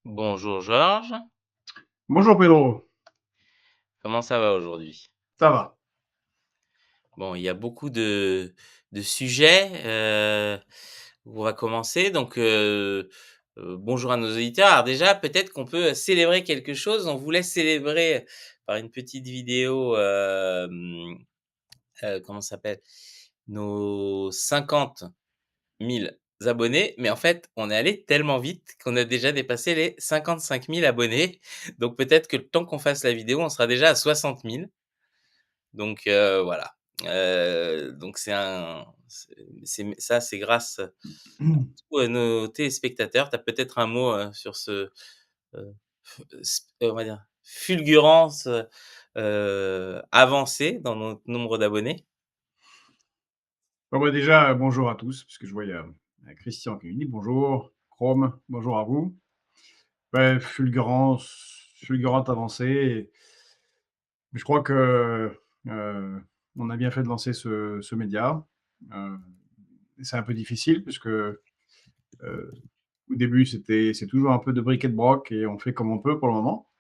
Bonjour Georges, Bonjour Pedro, comment ça va aujourd'hui? ça va? Bon, il y a beaucoup de sujets, où on va commencer donc bonjour à nos auditeurs. Alors déjà, peut-être qu'on peut célébrer quelque chose. On voulait célébrer par une petite vidéo, comment ça s'appelle? Nos 50 000 abonnés, mais en fait, on est allé tellement vite qu'on a déjà dépassé les 55 000 abonnés. Donc peut-être que le temps qu'on fasse la vidéo, on sera déjà à 60 000. Donc voilà. Donc c'est grâce à tous, nos téléspectateurs. Tu as peut-être un mot, sur ce, heu, on va dire fulgurance, avancée dans notre nombre d'abonnés? Bon, bah, déjà, bonjour à tous, puisque je vois il y a Christian qui nous dit bonjour, Chrome, bonjour à vous. Ouais, fulgurante avancée. Je crois que on a bien fait de lancer ce média. Euh, c'est un peu difficile, puisque au début, c'est toujours un peu de bric et de broc, et on fait comme on peut pour le moment,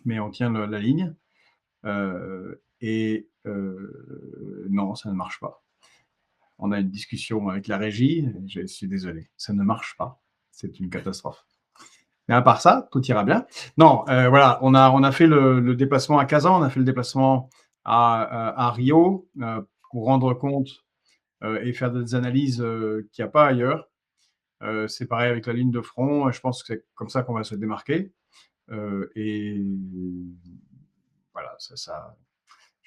mais on tient la ligne. Non, ça ne marche pas. On a une discussion avec la régie. Je suis désolé, ça ne marche pas. C'est une catastrophe. Mais à part ça, tout ira bien. Non, voilà, on a fait le déplacement à Kazan, on a fait le déplacement à Rio pour rendre compte et faire des analyses qu'il n'y a pas ailleurs. C'est pareil avec la ligne de front. Je pense que c'est comme ça qu'on va se démarquer. Et voilà,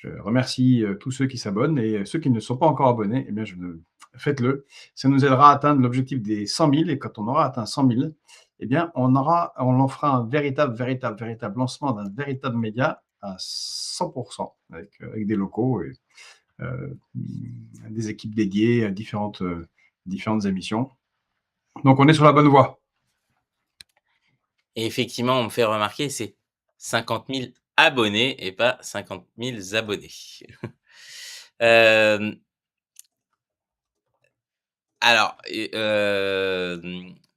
je remercie tous ceux qui s'abonnent et ceux qui ne sont pas encore abonnés, eh bien, faites-le. Ça nous aidera à atteindre l'objectif des 100 000 et quand on aura atteint 100 000, eh bien, on en fera un véritable lancement d'un véritable média à 100% avec des locaux et des équipes dédiées à différentes émissions. Donc, on est sur la bonne voie. Et effectivement, on me fait remarquer, c'est 50 000 abonnés et pas 50 000 abonnés. Hem, alors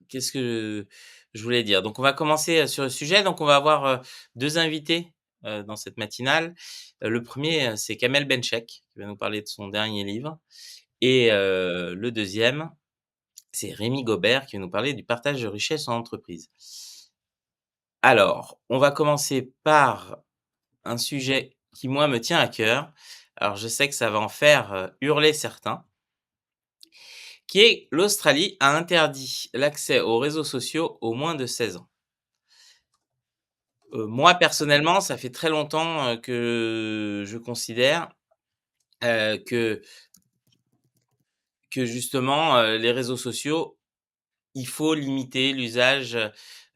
qu'est-ce que je voulais dire? Donc on va commencer, sur le sujet. Donc on va avoir, 2 invités, dans cette matinale. Le premier, c'est Kamel Benchek, qui va nous parler de son dernier livre et le deuxième, c'est Rémi Gobert, qui va nous parler du partage de richesse en entreprise. Alors, on va commencer par un sujet qui, moi, me tient à cœur. Alors je sais que ça va en faire, hurler certains, qui est l'Australie a interdit l'accès aux réseaux sociaux aux moins de 16 ans. Moi, personnellement, ça fait très longtemps, que je considère, que justement, les réseaux sociaux, il faut limiter l'usage,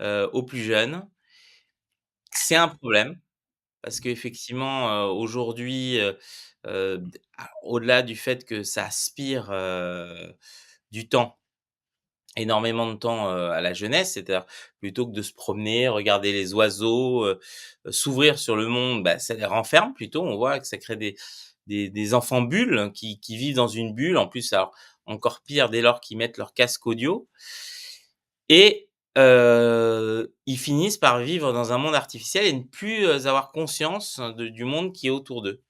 aux plus jeunes. C'est un problème parce qu'effectivement, aujourd'hui, au-delà du fait que ça aspire, du temps, énormément de temps, à la jeunesse, c'est-à-dire plutôt que de se promener, regarder les oiseaux, s'ouvrir sur le monde, bah, ça les renferme plutôt. On voit que ça crée des enfants bulles qui vivent dans une bulle. En plus, alors encore pire dès lors qu'ils mettent leur casque audio et ils finissent par vivre dans un monde artificiel et ne plus, avoir conscience du monde qui est autour d'eux.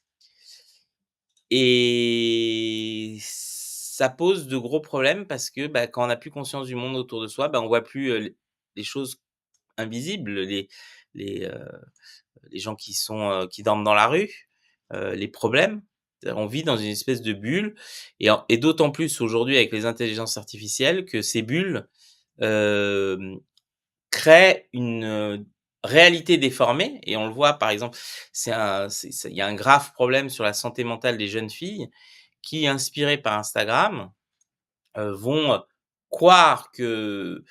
Et ça pose de gros problèmes parce que, bah, quand on n'a plus conscience du monde autour de soi, bah, on voit plus, les choses invisibles, les, heu, les gens qui dorment dans la rue, les problèmes. C'est-à-dire on vit dans une espèce de bulle et d'autant plus aujourd'hui avec les intelligences artificielles que ces bulles, hem, créent une, réalité déformée et on le voit par exemple, il y a un grave problème sur la santé mentale des jeunes filles qui, inspirés par Instagram, vont croire que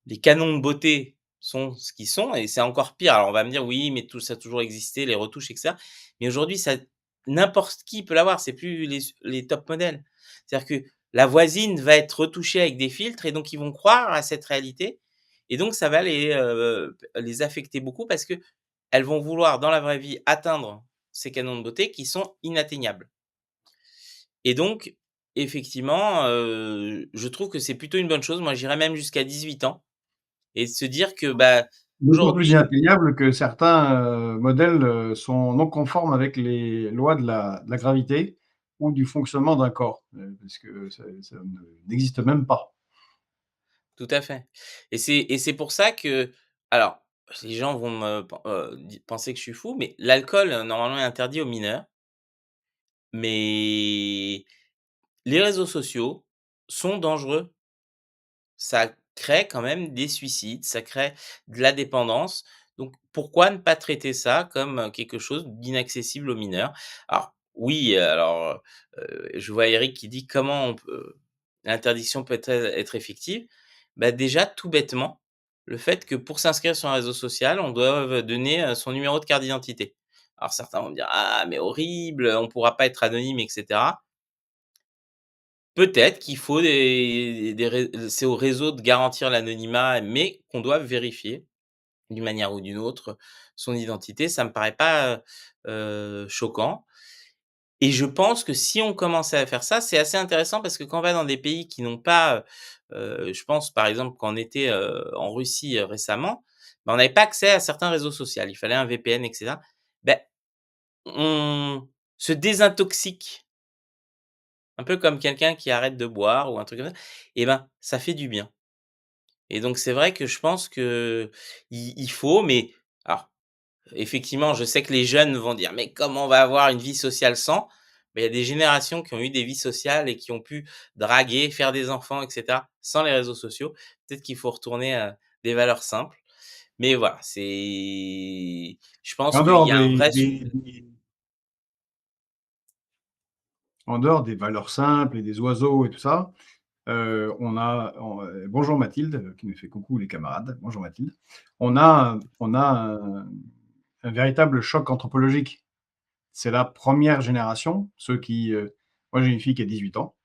les canons de beauté sont ce qu'ils sont et c'est encore pire. Alors on va me dire: «Oui, mais tout ça a toujours existé, les retouches et cetera». Mais aujourd'hui, ça n'importe qui peut l'avoir, c'est plus les top modèles. C'est-à-dire que la voisine va être retouchée avec des filtres et donc ils vont croire à cette réalité et donc ça va les affecter beaucoup parce qu'elles vont vouloir dans la vraie vie atteindre ces canons de beauté qui sont inatteignables. Et donc, effectivement, je trouve que c'est plutôt une bonne chose. Moi, j'irais même jusqu'à 18 ans et de se dire que, bah, D'autant plus aujourd'hui inatteignable que certains, modèles, sont non conformes avec les lois de la gravité ou du fonctionnement d'un corps, parce que ça n'existe même pas. tout à fait, et c'est pour ça que alors, les gens vont me penser que je suis fou, mais l'alcool, normalement est interdit aux mineurs, mais les réseaux sociaux sont dangereux. Ça crée quand même des suicides, ça crée de la dépendance, donc pourquoi ne pas traiter ça comme, quelque chose d'inaccessible aux mineurs? Alors oui, je vois Eric qui dit: «Comment on peut l'interdiction peut-elle être effective?» Bah, déjà tout bêtement, le fait que pour s'inscrire sur un réseau social, on doive donner, son numéro de carte d'identité. Alors certains vont me dire: «Ah mais horrible, on pourra pas être anonyme et cetera». Peut-être qu'il faut des ré c'est au réseau de garantir l'anonymat, mais qu'on doit vérifier d'une manière ou d'une autre son identité. Ça me paraît pas, choquant, et je pense que si on commençait à faire ça, c'est assez intéressant parce que quand on va dans des pays qui n'ont pas, je pense par exemple quand on était, en Russie, récemment, bah, on n'avait pas accès à certains réseaux sociaux. Il fallait un VPN et cetera. Beh, on se désintoxique. Un peu comme quelqu'un qui arrête de boire ou un truc comme ça, et ben, ça fait du bien, et donc c'est vrai que je pense qu'il faut, mais alors effectivement, je sais que les jeunes vont dire: «Mais comment on va avoir une vie sociale sans?» Mais il y a des générations qui ont eu des vies sociales et qui ont pu draguer, faire des enfants et cetera, sans les réseaux sociaux. Peut-être qu'il faut retourner à des valeurs simples, mais voilà, je Et pense qu'il y a un vrai su en dehors des valeurs simples et des oiseaux et tout ça, bonjour Mathilde, qui nous fait coucou les camarades, bonjour Mathilde. On a un véritable choc anthropologique. C'est la première génération, ceux qui, moi j'ai une fille qui a 18 ans,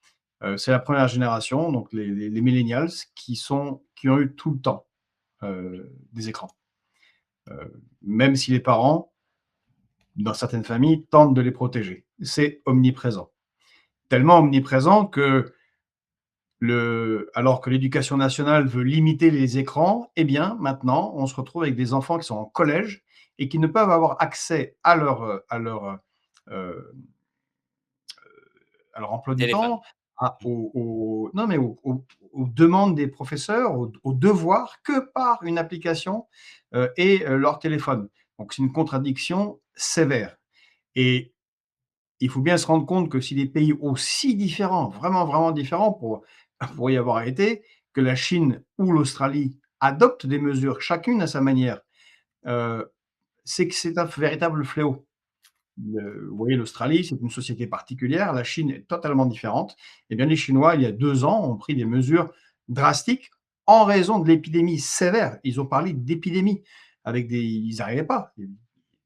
c'est la première génération, donc les millennials qui ont eu tout le temps, des écrans. Même si les parents, dans certaines familles, tentent de les protéger. C'est omniprésent. Tellement omniprésent que alors que l'éducation nationale veut limiter les écrans, eh bien, maintenant, on se retrouve avec des enfants qui sont en collège et qui ne peuvent avoir accès heu, à leur emploi du téléphone. temps, non, mais aux demandes des professeurs, aux devoirs, que par une application, et leur téléphone. Donc c'est une contradiction sévère, et il faut bien se rendre compte que si des pays aussi différents, vraiment, vraiment différents pour y avoir été, que la Chine ou l'Australie adoptent des mesures, chacune à sa manière, heu, c'est que c'est un véritable fléau. Vous voyez, l'Australie, c'est une société particulière, la Chine est totalement différente. Eh bien, les Chinois, il y a 2 ans, ont pris des mesures drastiques en raison de l'épidémie sévère. Ils ont parlé d'épidémie avec des ils n'arrivaient pas.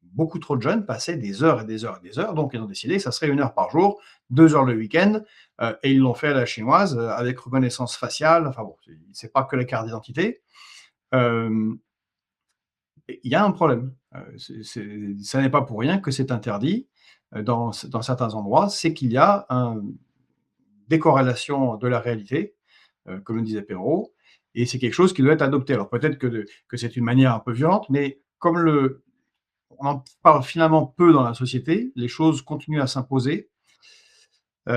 Beaucoup trop de jeunes passaient des heures et des heures et des heures, donc ils ont décidé que ça serait 1 heure par jour, 2 heures le week-end, et ils l'ont fait à la chinoise, avec reconnaissance faciale. Enfin bon, c'est pas que la carte d'identité. Hem, il y a un problème. Ça n'est pas pour rien que c'est interdit, dans certains endroits. C'est qu'il y a une décorrélation de la réalité, comme le disait Perrault, et c'est quelque chose qui doit être adopté. Alors peut-être que c'est une manière un peu violente, mais comme on en parle finalement peu dans la société, les choses continuent à s'imposer. En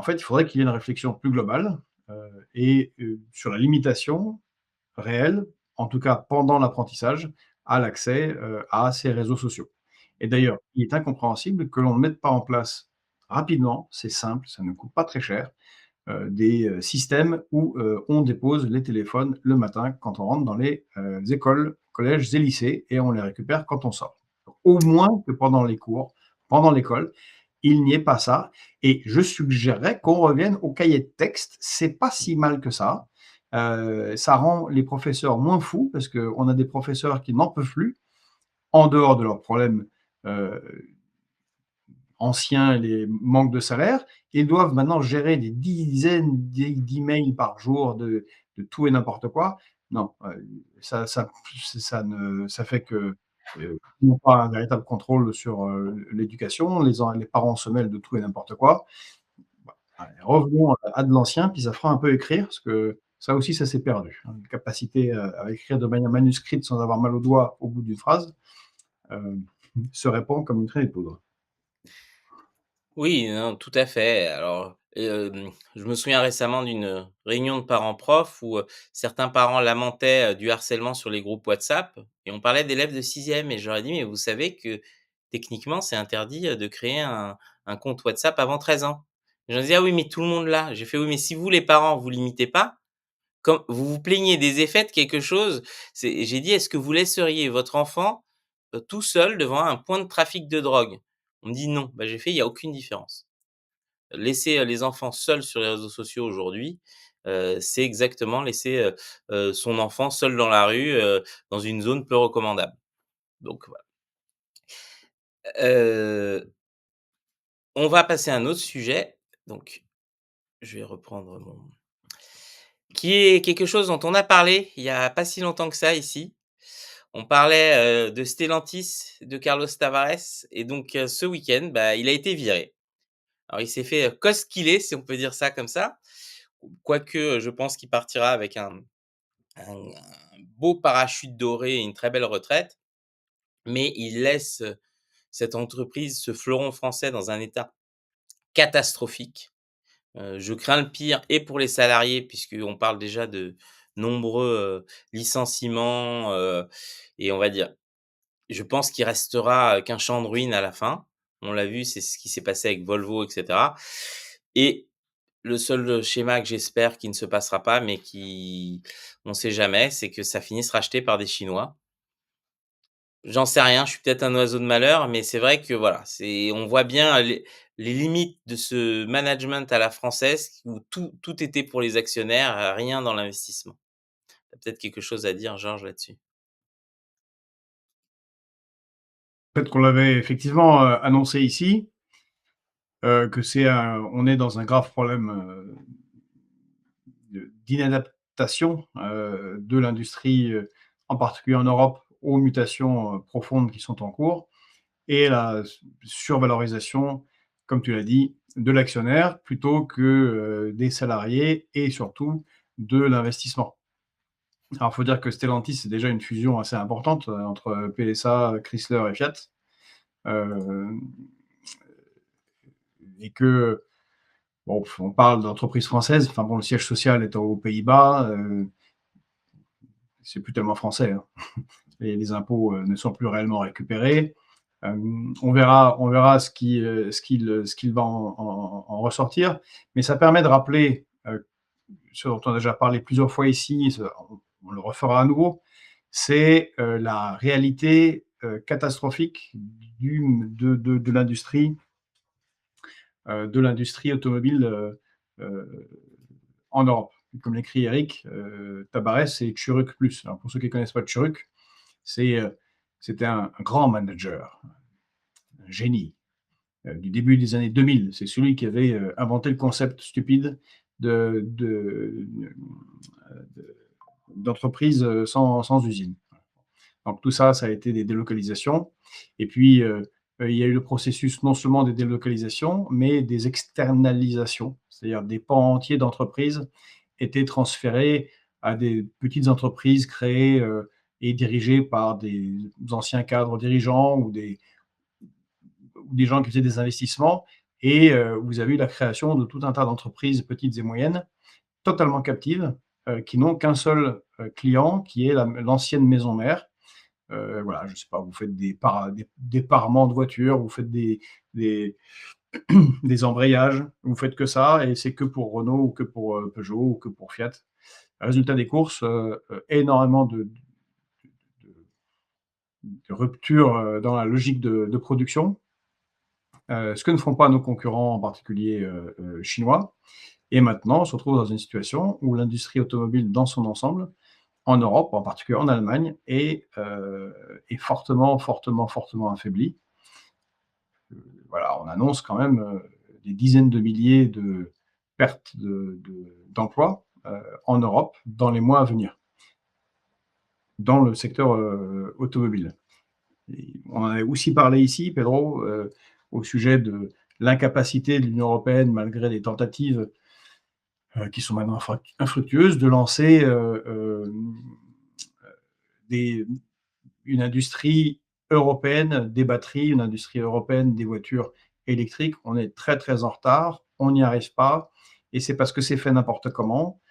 fait, il faudrait qu'il y ait une réflexion plus globale, sur la limitation réelle, en tout cas pendant l'apprentissage, à l'accès, à ces réseaux sociaux. Et d'ailleurs, il est incompréhensible que l'on ne mette pas en place rapidement, c'est simple, ça ne coûte pas très cher, des, systèmes où, on dépose les téléphones le matin quand on rentre dans les, écoles, collèges et lycées, et on les récupère quand on sort. Au moins que pendant les cours, pendant l'école, il n'y ait pas ça, et je suggérerais qu'on revienne au cahier de texte. C'est pas si mal que ça. Ça rend les professeurs moins fous parce qu'on a des professeurs qui n'en peuvent plus, en dehors de leurs problèmes, heu, anciens et les manques de salaire. Ils doivent maintenant gérer des dizaines d'emails par jour de tout et n'importe quoi. Non, ça fait que, ils n'ont pas un véritable contrôle sur, l'éducation. Les parents se mêlent de tout et n'importe quoi. Bah, allez, revenons à de l'ancien, puis ça fera un peu écrire, parce que Ça aussi, ça s'est perdu, hein. La capacité à écrire de manière manuscrite sans avoir mal aux doigts au bout d'une phrase se répand comme une traînée de poudre. Oui, non, tout à fait. Alors, je me souviens récemment d'une, réunion de parents-profs où, certains parents lamentaient, du harcèlement sur les groupes WhatsApp et on parlait d'élèves de 6e et je leur ai dit: «Mais vous savez que techniquement, c'est interdit, de créer un compte WhatsApp avant 13 ans». Ils ont dit: «Ah oui, mais tout le monde l'a». J'ai fait: «Oui, mais si vous les parents, vous limitez pas, quand vous vous plaignez des effets de quelque chose, c'est j'ai dit: «Est-ce que vous laisseriez votre enfant, tout seul devant un point de trafic de drogue?» On me dit: «Non». Bah, j'ai fait: «Il y a aucune différence». Laisser, les enfants seuls sur les réseaux sociaux aujourd'hui, c'est exactement laisser, son enfant seul dans la rue, dans une zone peu recommandable. Donc voilà. On va passer à un autre sujet, donc je vais reprendre mon qui est quelque chose dont on a parlé il y a pas si longtemps que ça ici. On parlait, de Stellantis, de Carlos Tavares et donc ce week-end, bah, il a été viré. Alors il s'est fait, cosquiller si on peut dire ça comme ça, quoique, je pense qu'il partira avec un beau parachute doré et une très belle retraite, mais il laisse, cette entreprise, ce fleuron français dans un état catastrophique. Je crains le pire et pour les salariés puisqu'on parle déjà de nombreux, licenciements, et on va dire je pense qu'il restera, qu'un champ de ruines à la fin. On l'a vu, c'est ce qui s'est passé avec Volvo et cetera et le seul, schéma que j'espère qui ne se passera pas, mais qui on sait jamais, c'est que ça finisse racheté par des Chinois. J'en sais rien, je suis peut-être un oiseau de malheur, mais c'est vrai que voilà, c'est on voit bien les limites de ce management à la française où tout était pour les actionnaires, rien dans l'investissement. Tu as peut-être quelque chose à dire, Georges, là-dessus? Peut-être qu'on l'avait effectivement annoncé ici, que on est dans un grave problème d'inadaptation de l'industrie, en particulier en Europe, aux mutations profondes qui sont en cours et la survalorisation, comme tu l'as dit, de l'actionnaire plutôt que des salariés et surtout de l'investissement. Alors, il faut dire que Stellantis, c'est déjà une fusion assez importante entre PSA, Chrysler et Fiat. Euh, et que, bon, on parle d'entreprise française, enfin bon, le siège social est aux Pays-Bas, c'est plus tellement français, hein. Et les impôts ne sont plus réellement récupérés. On verra ce qu'il va en ressortir, mais ça permet de rappeler ce dont on a déjà parlé plusieurs fois ici, on le refera à nouveau, c'est la réalité catastrophique de l'industrie automobile en Europe. Comme l'écrit Eric, Tabarès, c'est Tchuruk plus. Alors pour ceux qui ne connaissent pas Tchuruk, c'était un grand manager, un génie du début des années 2000. C'est celui qui avait inventé le concept stupide d'entreprise sans usine. Donc tout ça, ça a été des délocalisations. Et puis, il y a eu le processus non seulement des délocalisations, mais des externalisations, c'est-à-dire des pans entiers d'entreprises étaient transférés à des petites entreprises créées et dirigées par des anciens cadres dirigeants ou des gens qui faisaient des investissements. Et vous avez eu la création de tout un tas d'entreprises petites et moyennes, totalement captives, qui n'ont qu'un seul client, qui est l'ancienne maison mère. Voilà, je sais pas, vous faites des parements de voitures, vous faites des, des embrayages, vous faites que ça, et c'est que pour Renault ou que pour Peugeot ou que pour Fiat. Résultat des courses, énormément de ruptures dans la logique de production, ce que ne font pas nos concurrents, en particulier chinois. Et maintenant, on se retrouve dans une situation où l'industrie automobile dans son ensemble, en Europe, en particulier en Allemagne, est fortement, fortement, fortement affaiblie. Voilà, on annonce quand même des dizaines de milliers de pertes d'emplois en Europe dans les mois à venir, dans le secteur automobile. Et on en avait aussi parlé ici, Pedro, au sujet de l'incapacité de l'Union européenne, malgré des tentatives qui sont maintenant infructueuses, de lancer des, une industrie européenne des batteries, une industrie européenne des voitures électriques. On est très très en retard, on n'y arrive pas, et c'est parce que c'est fait n'importe comment.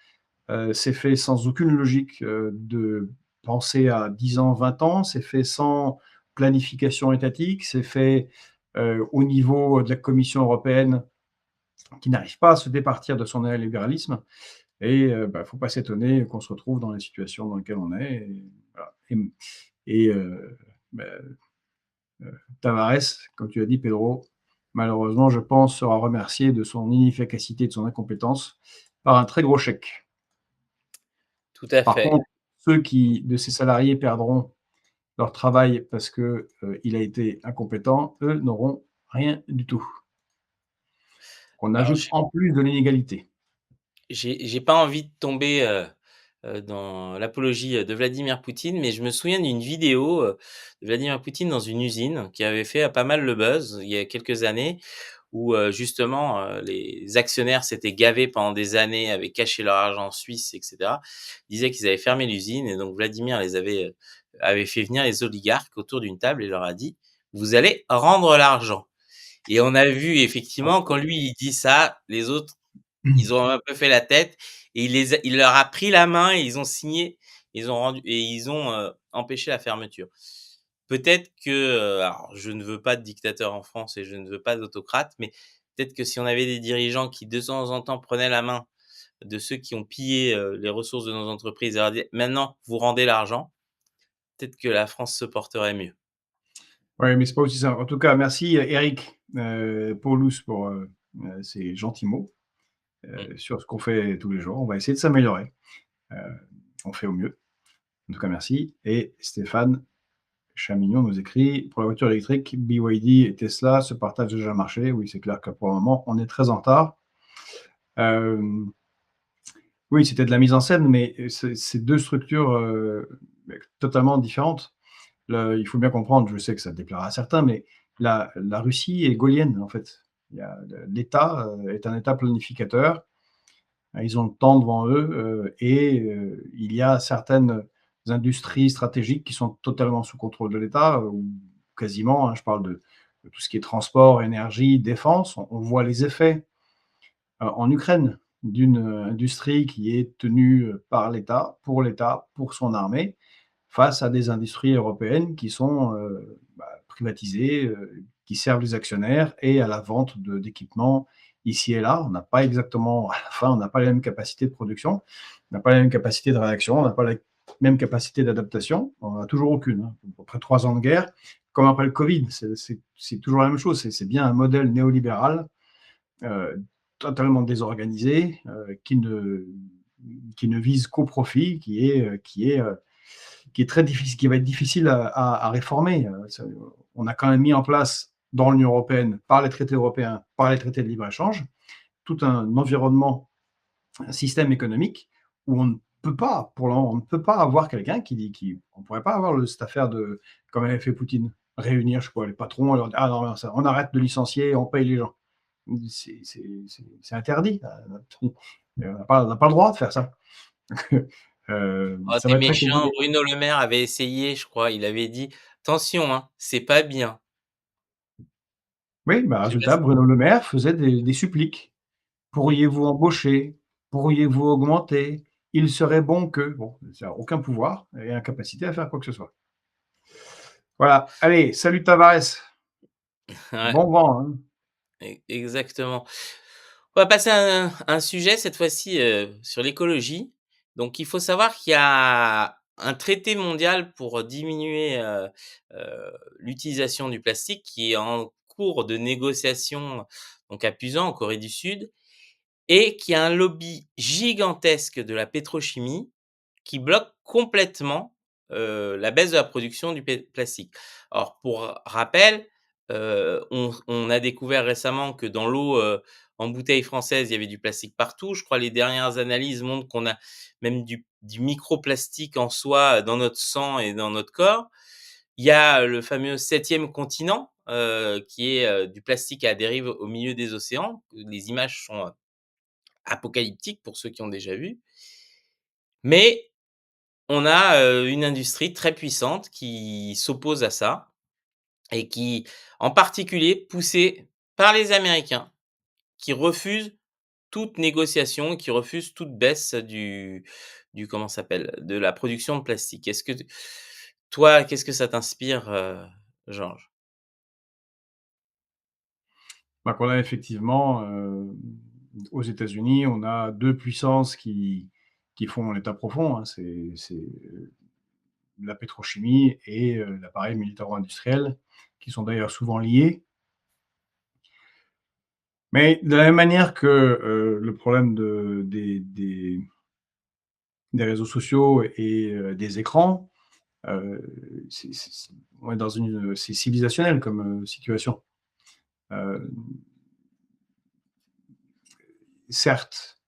C'est fait sans aucune logique de penser à 10 ans, 20 ans, c'est fait sans planification étatique, c'est fait au niveau de la Commission européenne qui n'arrive pas à se départir de son néolibéralisme. Et il ne faut pas s'étonner qu'on se retrouve dans les situations dans lesquelles on est. Et, voilà. Et, bah, Tavares, comme tu as dit, Pedro, malheureusement, je pense, sera remercié de son inefficacité et de son incompétence par un très gros chèque. Tout à Par fait. contre, ceux qui, de ces salariés, perdront leur travail parce que il a été incompétent, eux n'auront rien du tout. On Alors ajoute en plus de l'inégalité. j'ai pas envie de tomber, dans l'apologie, de Vladimir Poutine, mais je me souviens d'une vidéo, de Vladimir Poutine dans une usine qui avait fait, pas mal le buzz il y a quelques années où, justement, les actionnaires s'étaient gavés pendant des années, avaient caché leur argent en Suisse et cetera. Ils disaient qu'ils avaient fermé l'usine et donc Vladimir avait fait venir les oligarques autour d'une table et leur a dit: «Vous allez rendre l'argent». Et on a vu effectivement quand lui il dit ça, les autres, ils ont un peu fait la tête et il leur a pris la main et ils ont signé, ils ont, empêché la fermeture. Peut-être que, alors je ne veux pas de dictateur en France et je ne veux pas d'autocrate, mais peut-être que si on avait des dirigeants qui de temps en temps prenaient la main de ceux qui ont pillé, les ressources de nos entreprises et leur disaient: «Maintenant vous rendez l'argent», peut-être que la France se porterait mieux. Oui, mais c'est pas aussi simple. En tout cas, merci Eric Paulus pour ces gentils mots Mmh. sur ce qu'on fait tous les jours. On va essayer de s'améliorer. Euh, on fait au mieux. En tout cas, merci. Et Stéphane Chamignon nous écrit pour la voiture électrique, BYD et Tesla se partagent déjà le marché. Oui, c'est clair que pour le moment, on est très en retard. Euh, oui, c'était de la mise en scène, mais c'est deux structures totalement différentes. Il faut bien comprendre, je sais que ça déplaira à certains, mais la Russie est gaullienne, en fait. L'État est un État planificateur. Ils ont le temps devant eux et il y a certaines industries stratégiques qui sont totalement sous contrôle de l'État, ou quasiment. Hein, je parle de tout ce qui est transport, énergie, défense. On voit les effets en Ukraine d'une industrie qui est tenue par l'État, pour son armée, face à des industries européennes qui sont privatisées, qui servent les actionnaires et à la vente d'équipements ici et là. On n'a pas exactement, à la fin, on n'a pas les mêmes capacités de production, on n'a pas les mêmes capacités de réaction, on n'a pas la même capacité d'adaptation, on n'en a toujours aucune. Hein. Après 3 ans de guerre, comme après le Covid, c'est toujours la même chose. C'est bien un modèle néolibéral euh, totalement désorganisé, qui ne vise qu'au profit, qui est très difficile, qui va être difficile à réformer. On a quand même mis en place dans l'Union européenne, par les traités européens, par les traités de libre-échange, tout un environnement, un système économique où on ne peut pas, on ne peut pas avoir quelqu'un qui dit, on ne pourrait pas avoir cette affaire de, comme avait fait Poutine, réunir, je sais pas, les patrons, et leur dire, ah non, ça, on arrête de licencier, on paye les gens. C'est interdit. On n'a pas le droit de faire ça. Oh, Ça tu va être très méchant, compliqué. Bruno Le Maire avait essayé, je crois, il avait dit: «Attention, hein, c'est pas bien». Oui, Je sais pas résultat, si Bruno Le Maire faisait des suppliques. Pourriez-vous embaucher? Pourriez-vous augmenter? Il serait bon que. Bon, ça n'a aucun pouvoir et incapacité à faire quoi que ce soit. Voilà. Allez, salut Tavares. ouais, Bon vent. Hein. exactement. On va passer à un sujet cette fois-ci, sur l'écologie. Donc il faut savoir qu'il y a un traité mondial pour diminuer, l'utilisation du plastique qui est en cours de négociation, donc à Pusan, en Corée du Sud et qui a un lobby gigantesque de la pétrochimie qui bloque complètement, la baisse de la production du plastique. Alors pour rappel, on a découvert récemment que dans l'eau, en bouteille française, il y avait du plastique partout. Je crois les dernières analyses montrent qu'on a même du microplastique en soi dans notre sang et dans notre corps. Il y a le fameux septième continent, qui est, du plastique à dérive au milieu des océans. Les images sont, apocalyptique pour ceux qui ont déjà vu. Mais on a, une industrie très puissante qui s'oppose à ça et qui, en particulier, poussée par les Américains, qui refusent toute négociation, qui refusent toute baisse du comment ça s'appelle? De la production de plastique. Est-ce que toi, qu'est-ce que ça t'inspire, Georges? Bah, qu'on a effectivement, aux États-Unis, on a 2 puissances qui font l'état profond, hein. C'est la pétrochimie et l'appareil militaro-industriel, qui sont d'ailleurs souvent liés. Mais de la même manière que, le problème des réseaux sociaux et des écrans, c'est on est dans une, c'est civilisationnel comme, situation. Heu, Certes,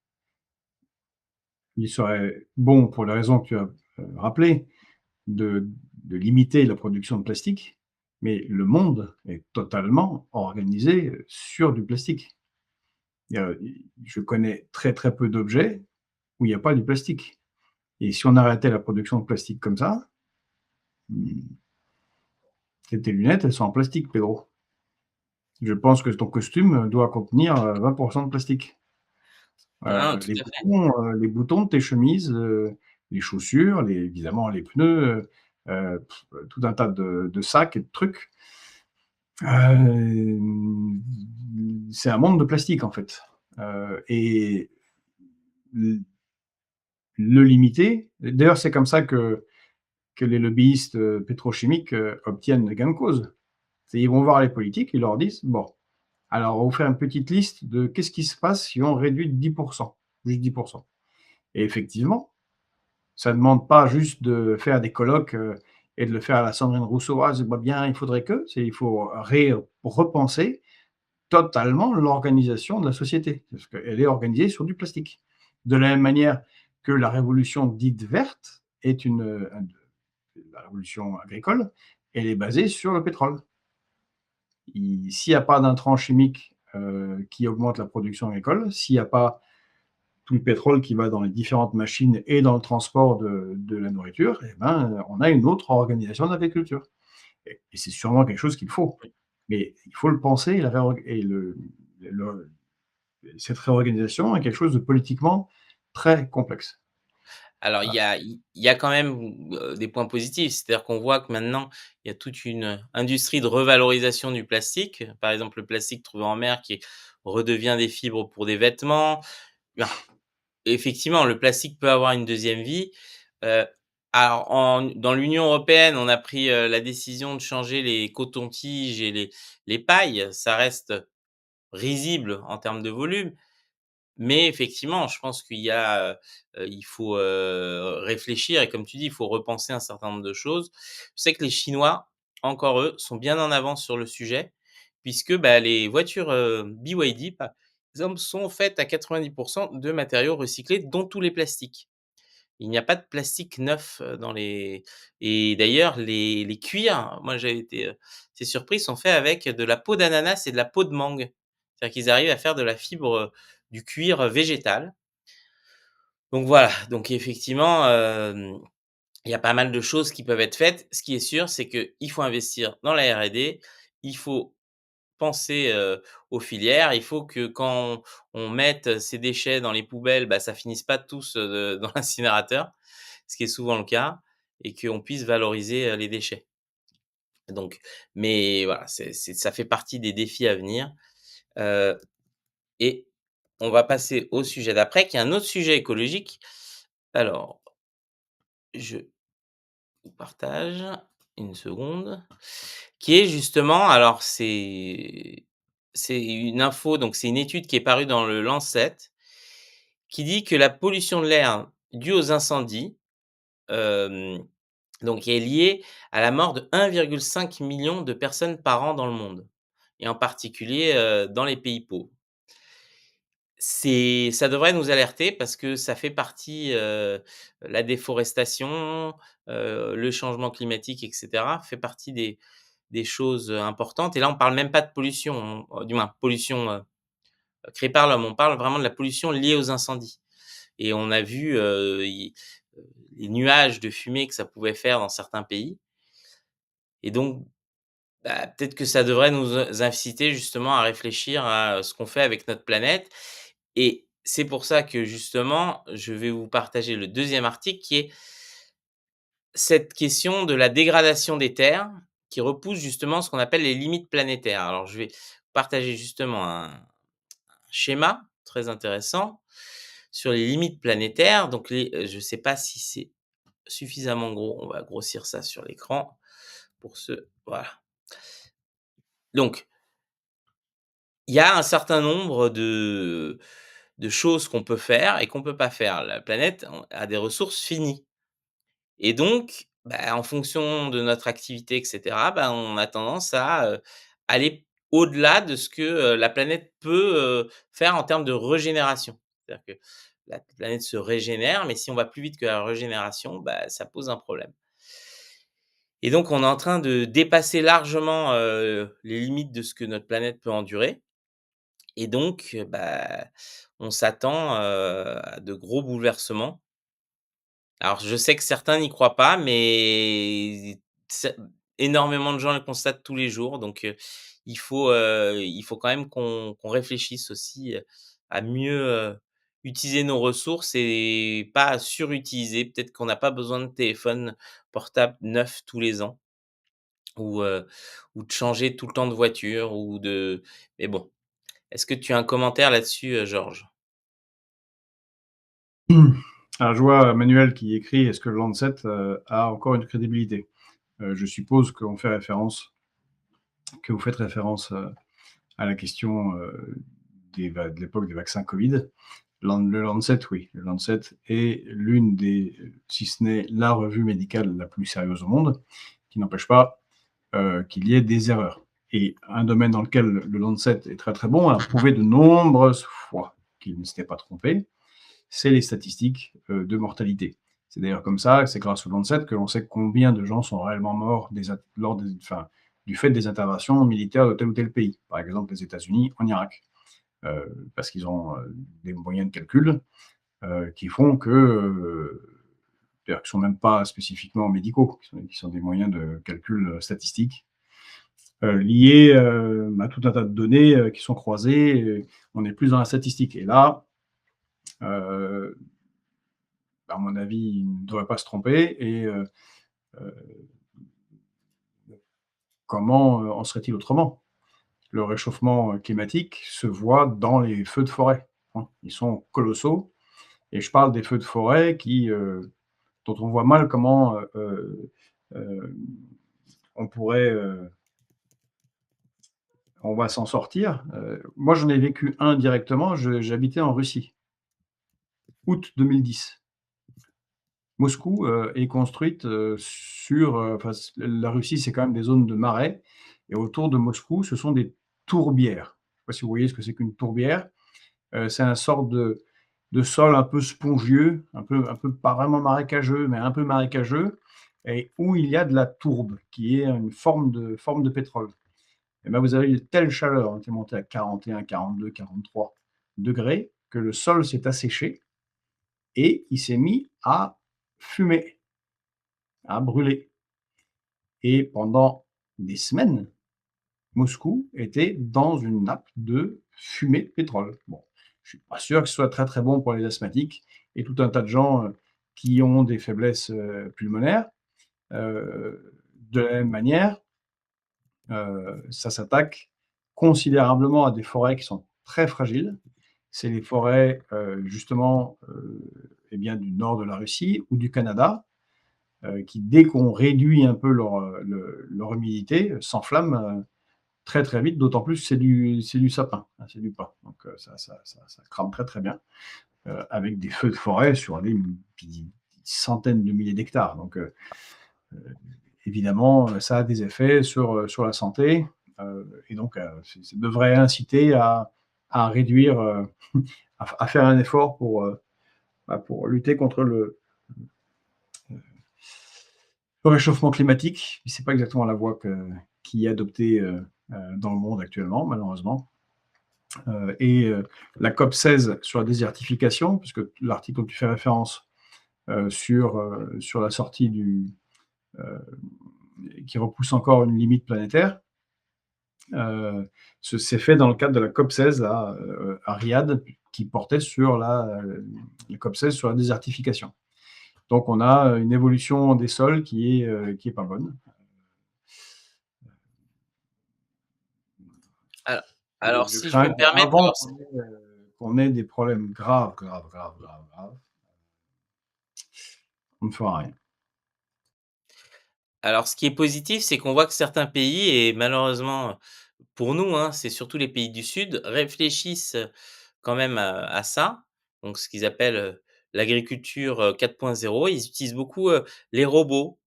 il serait bon, pour les raisons que tu as, rappelées, de de limiter la production de plastique, mais le monde est totalement organisé, sur du plastique. Je connais très, très peu d'objets où il n'y a pas du plastique, et si on arrêtait la production de plastique comme ça, mmh, tes lunettes, elles sont en plastique, Pedro. Je pense que ton costume doit contenir, 20 de plastique. Non, tout à fait. Les boutons de tes chemises, les chaussures, les évidemment les pneus, tout un tas de sacs et de trucs. Hem, c'est un monde de plastique, en fait, et l le limiter, d'ailleurs, c'est comme ça que les lobbyistes, pétrochimiques, obtiennent gain de cause. C'est ils vont voir les politiques, ils leur disent: «Bon, alors on va vous faire une petite liste de qu'est-ce qui se passe si on réduit de 10, juste 10». Et effectivement, ça ne demande pas juste de faire des colloques, et de le faire à la Sandrine Rousseauoise, bah, bien, il faudrait que, c'est il faut repenser totalement l'organisation de la société, parce qu'elle est organisée sur du plastique. De la même manière que la révolution dite verte est la révolution agricole, elle est basée sur le pétrole. S'il n'y a pas d'intrants chimiques, qui augmentent la production agricole, s'il n'y a pas tout le pétrole qui va dans les différentes machines et dans le transport de la nourriture, et ben, on a une autre organisation de l'agriculture, et c'est sûrement quelque chose qu'il faut. Mais il faut le penser, et la réorg et le cette réorganisation est quelque chose de politiquement très complexe. Alors Voilà. il y a quand même, des points positifs. C'est-à-dire qu'on voit que maintenant, il y a toute une industrie de revalorisation du plastique. Par exemple, le plastique trouvé en mer qui redevient des fibres pour des vêtements. Ben, effectivement, le plastique peut avoir une deuxième vie. Heu, alors dans l'Union européenne, on a pris, la décision de changer les cotons-tiges et les pailles. Ça reste risible en termes de volume, mais effectivement, je pense qu'il y a, il faut, réfléchir et comme tu dis, il faut repenser un certain nombre de choses. Je sais que les Chinois, encore eux, sont bien en avance sur le sujet puisque, bah, les voitures, BYD, par exemple, sont faites à 90 de matériaux recyclés, dont tous les plastiques. Il n'y a pas de plastique neuf, dans les et d'ailleurs les cuirs, moi j'ai été, assez surpris, sont faits avec de la peau d'ananas et de la peau de mangue. C'est-à-dire qu'ils arrivent à faire de la fibre, du cuir, végétal. Donc voilà, donc effectivement, il y a pas mal de choses qui peuvent être faites. Ce qui est sûr, c'est qu'il faut investir dans la R&D, il faut penser, aux filières. Il faut que quand on mette ces déchets dans les poubelles, bah, ça finisse pas tous, dans l'incinérateur, ce qui est souvent le cas et qu'on puisse valoriser, les déchets. Donc mais voilà, c'est ça fait partie des défis à venir, heu et on va passer au sujet d'après qui est un autre sujet écologique. Alors, je vous partage, une seconde, qui est justement alors c'est une info, donc c'est une étude qui est parue dans le Lancet, qui dit que la pollution de l'air due aux incendies, hem, donc est liée à la mort de 1,5 million de personnes par an dans le monde et en particulier, dans les pays pauvres. Ça devrait nous alerter parce que ça fait partie, la déforestation, le changement climatique et cetera, fait partie des choses, importantes et là, on parle même pas de pollution, du moins pollution, créée par l'homme. On parle vraiment de la pollution liée aux incendies et on a vu, les nuages de fumée que ça pouvait faire dans certains pays et donc bah, peut-être que ça devrait nous, inciter justement à réfléchir à, ce qu'on fait avec notre planète et c'est pour ça que justement, je vais vous partager le deuxième article qui est cette question de la dégradation des terres qui repousse justement ce qu'on appelle les limites planétaires. Alors je vais partager justement un schéma très intéressant sur les limites planétaires. Donc je ne sais pas si c'est suffisamment gros, on va grossir ça sur l'écran pour voilà. Donc il y a un certain nombre de choses qu'on peut faire et qu'on ne peut pas faire. La planète a des ressources finies et donc, bah, en fonction de notre activité et cetera, bah, on a tendance à, aller au-delà de ce que, la planète peut, faire en termes de régénération. C'est-à-dire que la planète se régénère, mais si on va plus vite que la régénération, bah, ça pose un problème et donc on est en train de dépasser largement, les limites de ce que notre planète peut endurer et donc, bah, on s'attend, à de gros bouleversements. Alors je sais que certains n'y croient pas, mais c'est énormément de gens le constatent tous les jours, donc il faut quand même qu'on réfléchisse aussi, à mieux, utiliser nos ressources et pas à surutiliser. Peut-être qu'on n'a pas besoin de téléphone portable neuf tous les ans ou, heu, ou de changer tout le temps de voiture ou de mais bon. Est-ce que tu as un commentaire là-dessus, Georges? Alors, je vois Manuel qui écrit: «Est-ce que le Lancet, a encore une crédibilité?» Je suppose que vous faites référence, à la question, de l'époque des vaccins Covid. Le Lancet, oui, le Lancet est l'une des, si ce n'est la revue médicale la plus sérieuse au monde, qui n'empêche pas, qu'il y ait des erreurs et un domaine dans lequel le Lancet est très, très bon, a prouvé de nombreuses fois qu'il ne s'était pas trompé, c'est les statistiques, de mortalité. C'est d'ailleurs comme ça, c'est grâce au Lancet que l'on sait combien de gens sont réellement morts du fait des interventions militaires de tel ou tel pays. Par exemple, les États-Unis en Irak, parce qu'ils ont, des moyens de calcul, qui font que, d'ailleurs qui ne sont même pas spécifiquement médicaux, qui sont des moyens de calcul, statistiques, liés, à tout un tas de données, qui sont croisées, on est plus dans la statistique et là, heu à mon avis, il ne devrait pas se tromper et heu, comment, en serait-il autrement? Le réchauffement, climatique se voit dans les feux de forêt, hein. Ils sont colossaux et je parle des feux de forêt dont on voit mal comment, on pourrait, on va s'en sortir. Moi, j'en ai vécu un directement, j'habitais en Russie, août 2010. Moscou, est construite, enfin la Russie, c'est quand même des zones de marais et autour de Moscou, ce sont des tourbières. Je ne sais pas si vous voyez ce que c'est qu'une tourbière? C'est un sorte de sol un peu spongieux, un peu pas vraiment marécageux, mais un peu marécageux et où il y a de la tourbe qui est une forme de pétrole et ben, vous avez une telle chaleur, on était monté à 41, 42, 43 degrés que le sol s'est asséché et il s'est mis à fumer, à brûler. Et pendant des semaines, Moscou était dans une nappe de fumée de pétrole. Bon, je suis pas sûr que ce soit très, très bon pour les asthmatiques et tout un tas de gens, qui ont des faiblesses, pulmonaires. De la même manière, ça s'attaque considérablement à des forêts qui sont très fragiles. C'est les forêts, justement, et bien, du nord de la Russie ou du Canada, qui dès qu'on réduit un peu leur humidité, s'enflamment, très, très vite, d'autant plus que c'est du sapin, hein, c'est du pin. Donc ça crame très, très bien, avec des feux de forêt sur des centaines de milliers d'hectares. Donc évidemment, ça a des effets sur la santé, et donc ça devrait inciter à réduire, à faire un effort pour lutter contre le réchauffement climatique. C'est pas exactement la voie qui est adoptée, dans le monde actuellement, malheureusement. La COP 16 sur la désertification, puisque l'article dont tu fais référence sur la sortie qui repousse encore une limite planétaire, s'est fait dans le cadre de la COP 16 à Riyad, qui portait sur la COP 16 sur la désertification. Donc on a une évolution des sols qui est pas bonne. Alors Et alors je si je peux crains me permettre, qu'avant alors qu'on ait des problèmes graves, on ne fera rien. alors ce qui est positif, c'est qu'on voit que certains pays et malheureusement, pour nous, hein, c'est surtout les pays du Sud, réfléchissent, quand même à ça. Donc ce qu'ils appellent, l'agriculture, 4.0. Ils utilisent beaucoup, les robots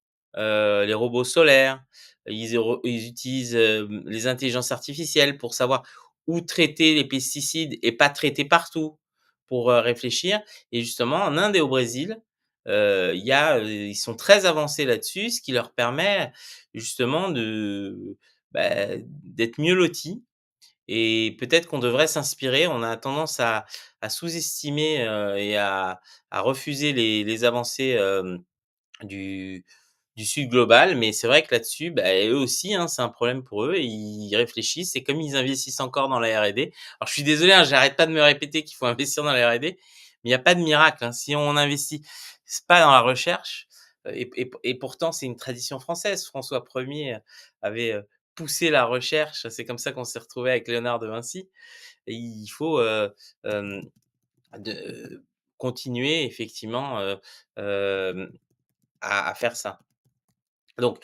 solaires. Ils utilisent, les intelligences artificielles pour savoir où traiter les pesticides et pas traiter partout, pour, réfléchir. Et justement en Inde et au Brésil, ils sont très avancés là-dessus, ce qui leur permet justement d'être mieux lotis. Et peut-être qu'on devrait s'inspirer. On a tendance à sous-estimer, et à refuser les avancées, du du Sud global, mais c'est vrai que là-dessus, eux aussi, hein, c'est un problème pour eux et ils réfléchissent et comme ils investissent encore dans la R&D. Alors je suis désolé, hein, j'arrête pas de me répéter qu'il faut investir dans la R&D, mais il y a pas de miracle, hein. Si on investit pas dans la recherche, et pourtant c'est une tradition française. François Ier avait, poussé la recherche. C'est comme ça qu'on s'est retrouvé avec Léonard de Vinci et il faut, hem, de continuer effectivement, à faire ça. Donc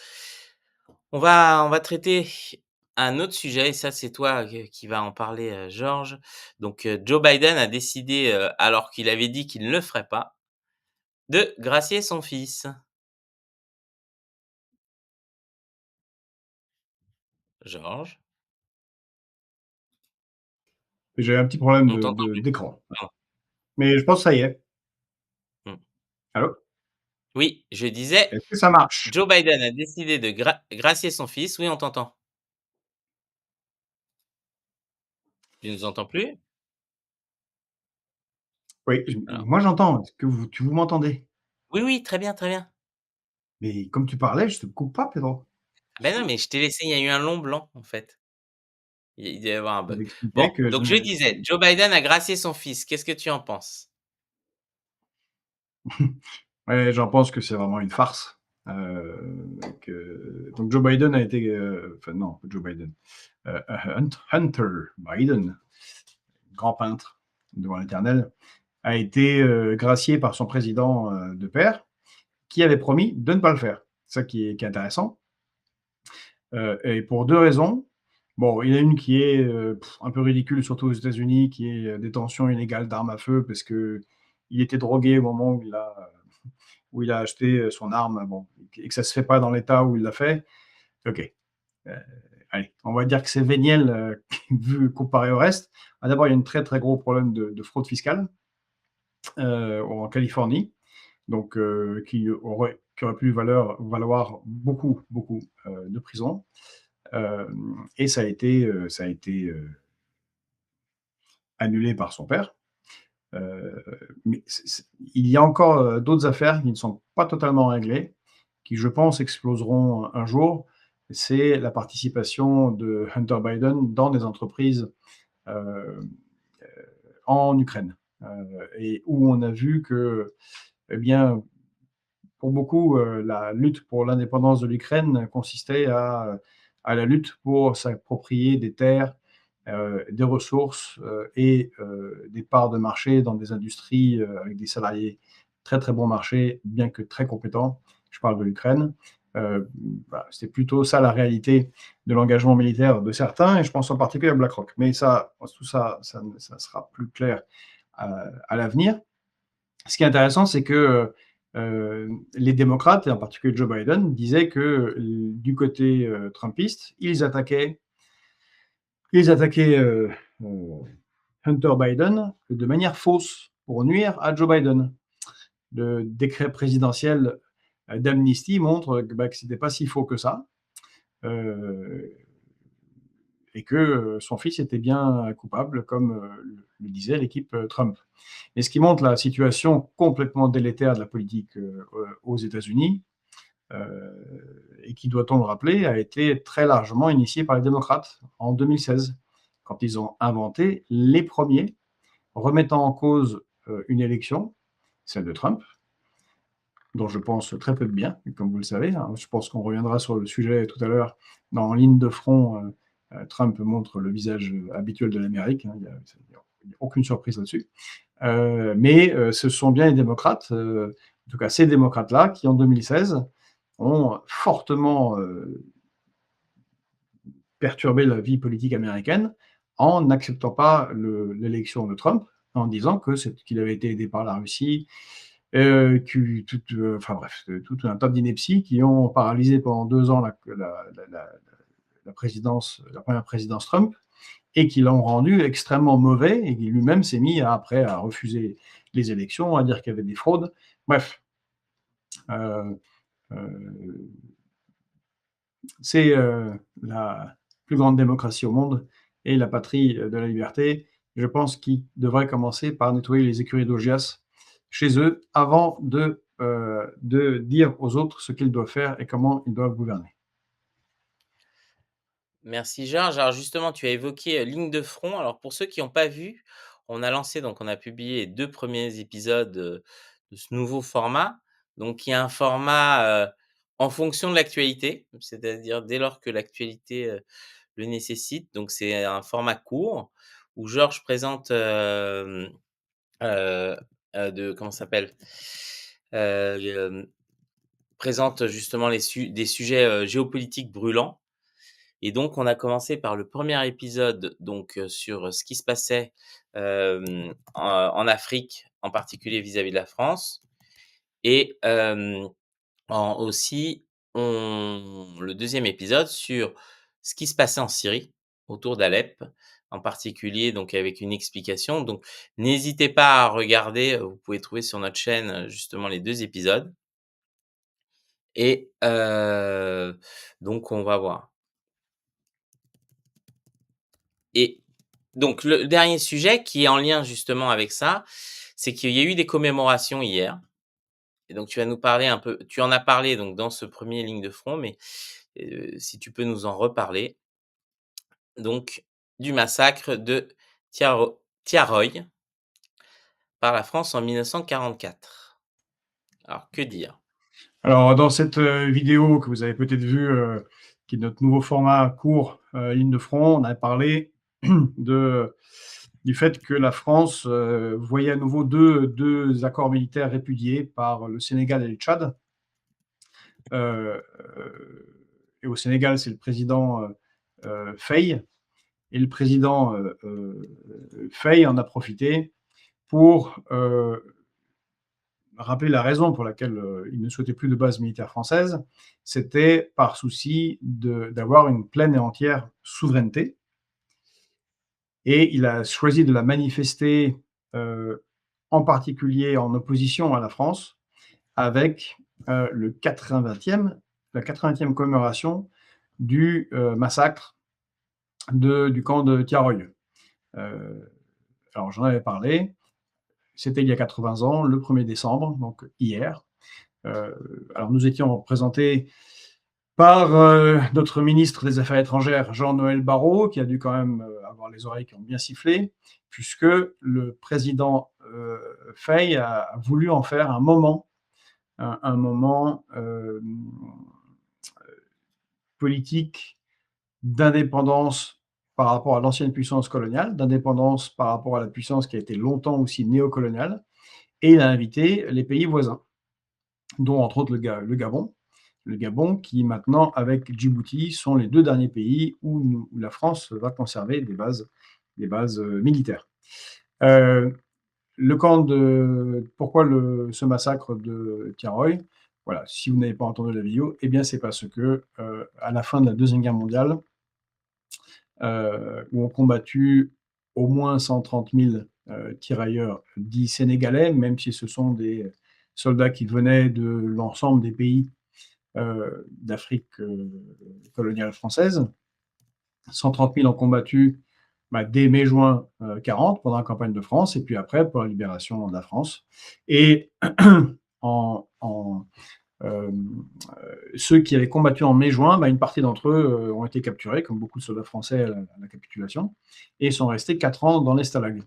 on va traiter un autre sujet et ça, c'est toi, qui va en parler, Georges. Donc, Joe Biden a décidé, alors qu'il avait dit qu'il ne le ferait pas, de gracier son fils. Georges, J'ai un petit problème on t'entend plus. d'écran. Pardon. Mais je pense que ça y est. Mmh. Allô? Oui, je disais, Est-ce que ça marche? Joe Biden a décidé de gracier son fils. Oui, on t'entend. Tu nous entends plus? Oui, Alors moi j'entends. Est-ce que vous m'entendez? oui, oui, très bien, très bien. Mais comme tu parlais, je te coupe pas, Pedro. Ben non, mais je t'ai laissé, il y a eu un long blanc, en fait. Il devait y avoir un Tu bug. m'expliquais Bon, que je donc je disais, Joe Biden a gracié son fils. Qu'est-ce que tu en penses? ouais, j'en pense que c'est vraiment une farce. Donc Joe Biden a été, enfin non, pas Joe Biden, Hunter Biden, grand peintre devant l'Éternel, a été gracié par son président de père, qui avait promis de ne pas le faire. C'est ça qui est intéressant. Et pour deux raisons. Bon, il y en a une qui est un peu ridicule, surtout aux États-Unis, qui est détention illégale d'armes à feu, parce que il était drogué au moment où il a acheté son arme, bon, et que ça se fait pas dans l'État où il l'a fait. Ok, euh, allez, on va dire que c'est véniel vu comparé au reste. Ah, d'abord, il y a un très très gros problème de fraude fiscale en Californie, donc qui aurait pu valoir beaucoup beaucoup de prison. Et ça a été annulé par son père. Mais il y a encore d'autres affaires qui ne sont pas totalement réglées, qui, je pense, exploseront un jour. C'est la participation de Hunter Biden dans des entreprises euh, en Ukraine, et où on a vu que, eh bien, pour beaucoup, la lutte pour l'indépendance de l'Ukraine consistait à la lutte pour s'approprier des terres, des ressources et des parts de marché dans des industries avec des salariés très très bon marché, bien que très compétents. Je parle de l'Ukraine. C'est plutôt ça la réalité de l'engagement militaire de certains, et je pense en particulier à BlackRock. Mais ça, tout ça, ça sera plus clair à l'avenir. Ce qui est intéressant, c'est que les démocrates, et en particulier Joe Biden, disaient que du côté trumpiste, ils attaquaient Hunter Biden de manière fausse pour nuire à Joe Biden. Le décret présidentiel d'amnistie montre que ce n'était pas si faux que ça. Euh, et que son fils était bien coupable, comme le disait l'équipe Trump. Et ce qui montre la situation complètement délétère de la politique aux États-Unis, et qui, doit-on le rappeler, a été très largement initiée par les démocrates en 2016, quand ils ont inventé les premiers, remettant en cause une élection, celle de Trump, dont je pense très peu de bien, comme vous le savez. Hein. Je pense qu'on reviendra sur le sujet tout à l'heure. Dans Ligne de front, Trump montre le visage habituel de l'Amérique. Hein. Il n'y a aucune surprise là-dessus. Mais ce sont bien les démocrates, en tout cas ces démocrates-là, qui en 2016 ont fortement perturbé la vie politique américaine en n'acceptant pas l'élection de Trump, en disant qu'il avait été aidé par la Russie, enfin bref, tout un tas d'inepties qui ont paralysé pendant 2 ans la présidence, la première présidence Trump, et qui l'ont rendu extrêmement mauvais, et qui lui-même s'est mis après à refuser les élections, à dire qu'il y avait des fraudes. Bref, euh, euh, c'est la plus grande démocratie au monde et la patrie de la liberté. Je pense qu'ils devraient commencer par nettoyer les écuries d'Augias chez eux avant de dire aux autres ce qu'ils doivent faire et comment ils doivent gouverner. Merci Georges. Alors justement, tu as évoqué, Ligne de front. Alors pour ceux qui n'ont pas vu, on a publié les 2 premiers épisodes, de ce nouveau format. Donc il y a un format, en fonction de l'actualité, c'est-à-dire dès lors que l'actualité, le nécessite. Donc c'est un format court où Georges présente, heu de comment ça s'appelle? Hem, présente justement des sujets, géopolitiques brûlants. Et donc, on a commencé par le premier épisode, donc, sur ce qui se passait, en Afrique, en particulier vis-à-vis de la France. Et aussi, le deuxième épisode sur ce qui se passait en Syrie, autour d'Alep, en particulier, donc avec une explication. Donc, n'hésitez pas à regarder, vous pouvez trouver sur notre chaîne, justement les 2 épisodes. Et donc on va voir. Et donc le dernier sujet qui est en lien justement avec ça, c'est qu'il y a eu des commémorations hier. Et donc tu vas nous parler un peu, tu en as parlé donc dans ce premier ligne de front, mais si tu peux nous en reparler, donc du massacre de Tiaroy par la France en 1944. Alors que dire? Alors, dans cette vidéo que vous avez peut-être vue, qui est notre nouveau format court, ligne de front, on a parlé de, du fait que la France voyait à nouveau deux accords militaires répudiés par le Sénégal et le Tchad. Et au Sénégal, c'est le président Faye. Et le président Faye en a profité pour rappeler la raison pour laquelle il ne souhaitait plus de base militaire française. C'était par souci d'avoir une pleine et entière souveraineté. Et il a choisi de la manifester en particulier en opposition à la France, avec le 80e, la 80e commémoration du massacre du camp de Tiaroy. Alors j'en avais parlé, c'était il y a 80 ans, le 1er décembre, donc hier. Alors nous étions représentés par notre ministre des Affaires étrangères, Jean-Noël Barrot, qui a dû quand même avoir les oreilles qui ont bien sifflé, puisque le président Faye a voulu en faire un moment, un moment politique d'indépendance par rapport à l'ancienne puissance coloniale, d'indépendance par rapport à la puissance qui a été longtemps aussi néocoloniale, et il a invité les pays voisins, dont entre autres le Gabon. Le Gabon qui maintenant, avec Djibouti, sont les 2 derniers pays où la France va conserver des bases militaires. Le camp de... Pourquoi ce massacre de Tiaroy? Voilà, si vous n'avez pas entendu la vidéo, eh bien c'est parce que à la fin de la Deuxième Guerre mondiale, où ont combattu au moins 130 000 tirailleurs dits sénégalais, même si ce sont des soldats qui venaient de l'ensemble des pays d'Afrique coloniale française. 130 000 ont combattu dès mai-juin 40 pendant la campagne de France, et puis après pour la libération de la France. Et ceux qui avaient combattu en mai-juin, une partie d'entre eux ont été capturés, comme beaucoup de soldats français à la capitulation, et sont restés 4 ans dans les stalags.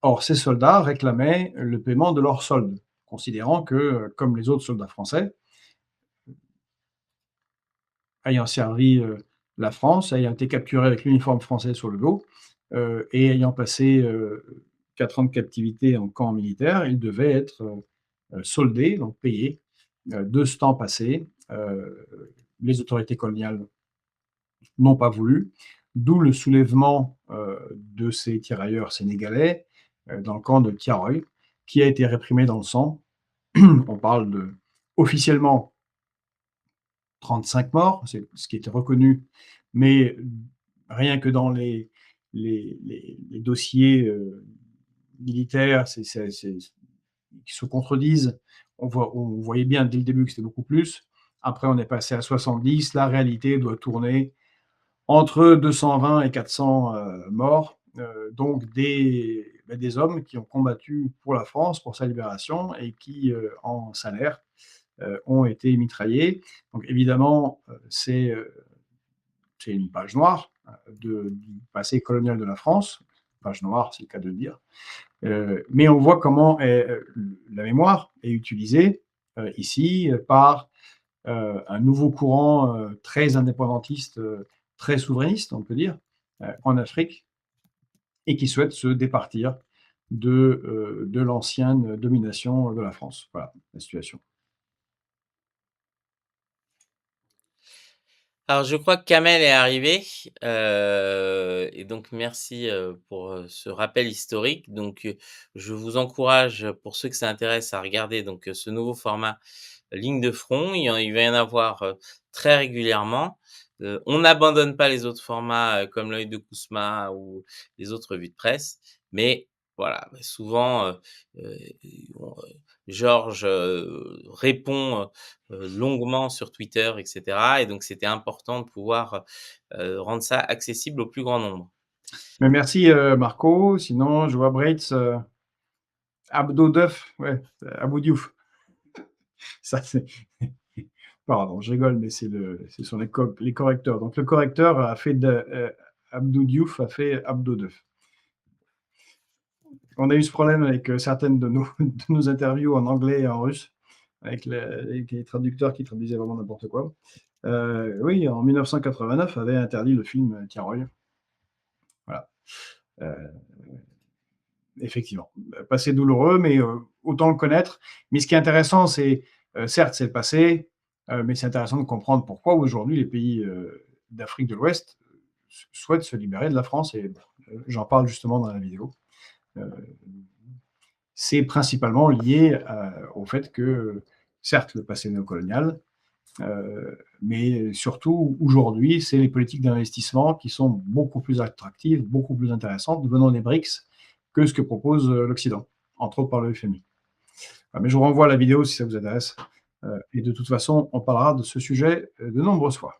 Or, ces soldats réclamaient le paiement de leurs soldes, considérant que, comme les autres soldats français, ayant servi la France, ayant été capturés avec l'uniforme français sur le dos, et ayant passé 4 ans de captivité en camp militaire, ils devaient être soldés, donc payés de ce temps passé. Les autorités coloniales n'ont pas voulu, d'où le soulèvement de ces tirailleurs sénégalais dans le camp de Tiaroy, qui a été réprimé dans le sang. On parle officiellement 35 morts, c'est ce qui était reconnu, mais rien que dans les dossiers militaires, qui se contredisent. On voyait bien dès le début que c'était beaucoup plus. Après, on est passé à 70. La réalité doit tourner entre 220 et 400 morts, donc des hommes qui ont combattu pour la France, pour sa libération, et qui, en salaire, ont été mitraillés. Donc évidemment, c'est une page noire du passé colonial de la France. Page noire, c'est le cas de le dire. Mais on voit comment la mémoire est utilisée ici par un nouveau courant très indépendantiste, très souverainiste, on peut dire, en Afrique, et qui souhaite se départir de l'ancienne domination de la France. Voilà la situation. Alors je crois que Kamel est arrivé, et donc merci, pour, ce rappel historique. Donc, je vous encourage, pour ceux que ça intéresse, à regarder donc, ce nouveau format Ligne de front. Il va y en avoir, très régulièrement. On n'abandonne pas les autres formats, comme l'œil de Kousma ou les autres revues de presse, mais voilà, souvent, heu, on Georges, répond, longuement sur Twitter et cetera, et donc c'était important de pouvoir, rendre ça accessible au plus grand nombre. Mais merci Marco. Sinon, je vois Breitz, Abdo Duff, ouais, Abou Diouf. Ça, c'est. Pardon, je rigole, mais ce sont les correcteurs. Donc, le correcteur a fait Abdou Diouf a fait Abdo Duff. On a eu ce problème avec certaines de nos interviews en anglais et en russe, avec les traducteurs qui traduisaient vraiment n'importe quoi. Oui, en 1989, avait interdit le film Tiaroy. Voilà. Effectivement. Passé douloureux, mais autant le connaître. Mais ce qui est intéressant, c'est, certes, c'est le passé, mais c'est intéressant de comprendre pourquoi aujourd'hui les pays d'Afrique de l'Ouest souhaitent se libérer de la France, et j'en parle justement dans la vidéo. C'est principalement lié au fait que, certes, le passé néocolonial, mais surtout aujourd'hui, c'est les politiques d'investissement qui sont beaucoup plus attractives, beaucoup plus intéressantes venant des BRICS que ce que propose l'Occident, entre autres par le FMI. Mais je vous renvoie à la vidéo si ça vous intéresse. Et de toute façon, on parlera de ce sujet de nombreuses fois.